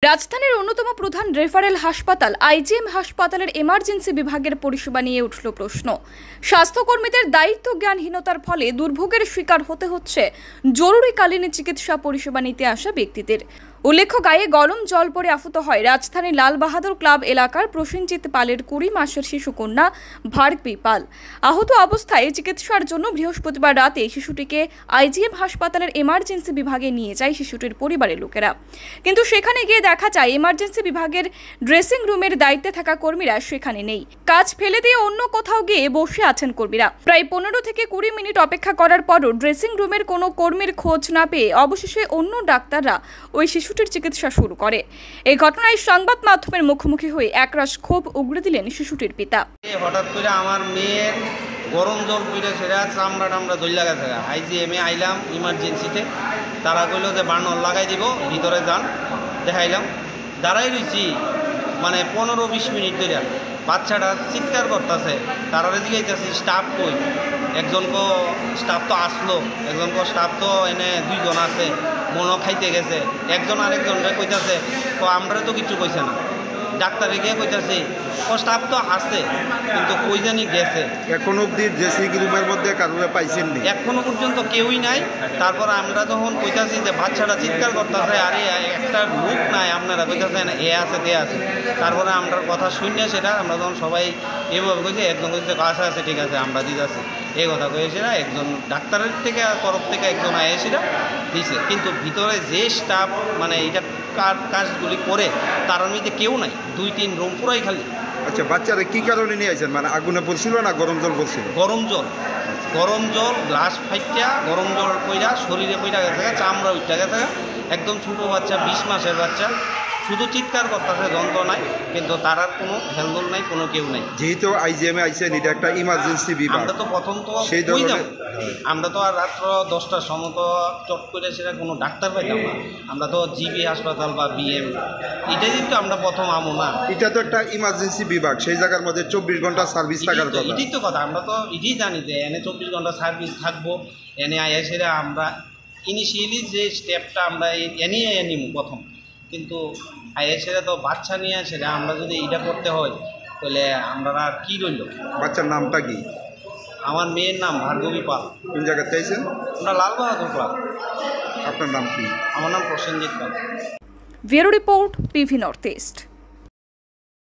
রাজধানীর অন্যতম প্রধান রেফারেল হাসপাতাল আইজিএম হাসপাতালের এমার্জেন্সি বিভাগের পরিষেবা নিয়ে উঠল প্রশ্ন। স্বাস্থ্যকর্মীদের দায়িত্ব জ্ঞানহীনতার ফলে দুর্ভোগের শিকার হতে হচ্ছে জরুরিকালীন চিকিৎসা পরিষেবা নিতে আসা ব্যক্তিদের। উল্লেখ্য, গায়ে গরম জল পড়ে আহত হয় রাজধানীর লালবাহাদুর ক্লাব এলাকার প্রসেনজিৎ পালের 20 মাসের শিশুকন্যা ভার্গবী পাল। আহত অবস্থায় চিকিৎসার জন্য বৃহস্পতিবার রাতে শিশুটিকে আইজিএম হাসপাতালের এমার্জেন্সি বিভাগে নিয়ে যায় শিশুটির পরিবারের লোকেরা। কিন্তু সেখানে গিয়ে দেখা যায় এমার্জেন্সি বিভাগের ড্রেসিং রুমের দায়িত্বে থাকা কর্মীরা সেখানে নেই। কাজ ফেলে দিয়ে অন্য কোথাও গিয়ে বসে আছেন কর্মীরা। প্রায় 15 থেকে 20 মিনিট অপেক্ষা করার পরও ড্রেসিং রুমের কোনো কর্মীর খোঁজ না পেয়ে অবশেষে অন্য ডাক্তাররা ওই শিশুটির চিকিৎসা শুরু করে। এই ঘটনায় সংবাদ মাধ্যমের মুখোমুখি হয়ে একরাশ ক্ষোভ উগড়ে দিলেন শিশুটির পিতা। হঠাৎ করে আমার মেয়ের গরম জল পড়ে সেরা চামড়া টামড়া দইলা গেছে। আইজিএমে আইলাম ইমার্জেন্সিতে, তারা কইল যে বার্নর লাগাই দিব, ভিতরে যান। দেখাইলাম, দাঁড়াই রয়েছি মানে 15-20 মিনিট ধরে। বাচ্চাটা চিৎকার করতেছে, তারা জিজ্ঞাসি স্টাফ কই। একজনকে স্টাফ তো আসলো, একজনকে স্টাফ তো এনে 2 জন আছে, মনও খাইতে গেছে। একজন আরেকজনরে কইতাছে তো আমরা তো কিছু কইছে না। ডাক্তারে গিয়ে কইতাছে ও স্টাফ তো আসছে কিন্তু কই জানি গেছে। এখন অবধি ড্রেসিং রুমের মধ্যে কারোর পাইছেন নি? এখনো পর্যন্ত কেউই নাই। তারপর আমরা যখন কইতাছি যে বাচ্চাটা চিৎকার করতেছে, আরে একটা লোক নাই, আপনারা কইতাছেন এ আছে তে আছে। তারপরে আমরা কথা শুনে সেটা আমরা যখন সবাই এভাবে কইছি, একজন কইছে কাছে আছে, ঠিক আছে আমরা দিতেছি, এই কথা কয়েছিলাম। একজন ডাক্তারের থেকে তরফ থেকে একজন আয়েছিলাম দিছে, কিন্তু ভিতরে যে স্টাফ মানে এটা কাজগুলি করে তার মধ্যে কেউ নাই। 2-3 রুম পুরাই খালি। আচ্ছা, বাচ্চারা কি কারণে নিয়ে আসেন? মানে আগুনে পড়ছিল না গরম জল পড়ছিল? গরম জল গ্লাস ফাইটা গরম জল কইরা শরীরে কইরা গেছে, চামড়া উঠা গেছে। একদম ছোটো বাচ্চা, 20 মাসের বাচ্চা, শুধু চিৎকার করতেছে, যন্ত্র নাই, কিন্তু তার আর কোনো হেলদোল নাই, কোনো কেউ নাই। যেহেতু আইজিএমে আইসেন, এটা একটা ইমার্জেন্সি বিভাগ, আমরা তো প্রথম তো সেই ধরনের আমরা তো আর রাত্র 10টার সময় তো চট করে সেটা কোনো ডাক্তার পাইতাম না। আমরা তো জিবি হাসপাতাল বা বিএম এটাই কিন্তু আমরা প্রথম আমো না। এটা তো একটা ইমার্জেন্সি বিভাগ, সেই জায়গার মধ্যে 24 ঘন্টা সার্ভিস থাকার কথা। এটাই তো কথা, আমরা তো এটাই জানি যে এনে 24 ঘন্টা সার্ভিস থাকবো। এনে আইসেরা আমরা ইনিশিয়ালি যে স্টেপটা আমরা এনে নিব প্রথম, কিন্তু আইসেরা তো বাচ্চা নিয়ে সেটা আমরা যদি এটা করতে হয় তাহলে আমরা আর কী রইল। বাচ্চার নামটা কি? আমার মেয়ের নাম ভার্গবী পাল। কোন জায়গাতে চাইছেন? আমরা লালবাহাদুর ক্লাব। আপনার নাম কি? আমার নাম Prasenjit Pal. Bureau report, PV north east.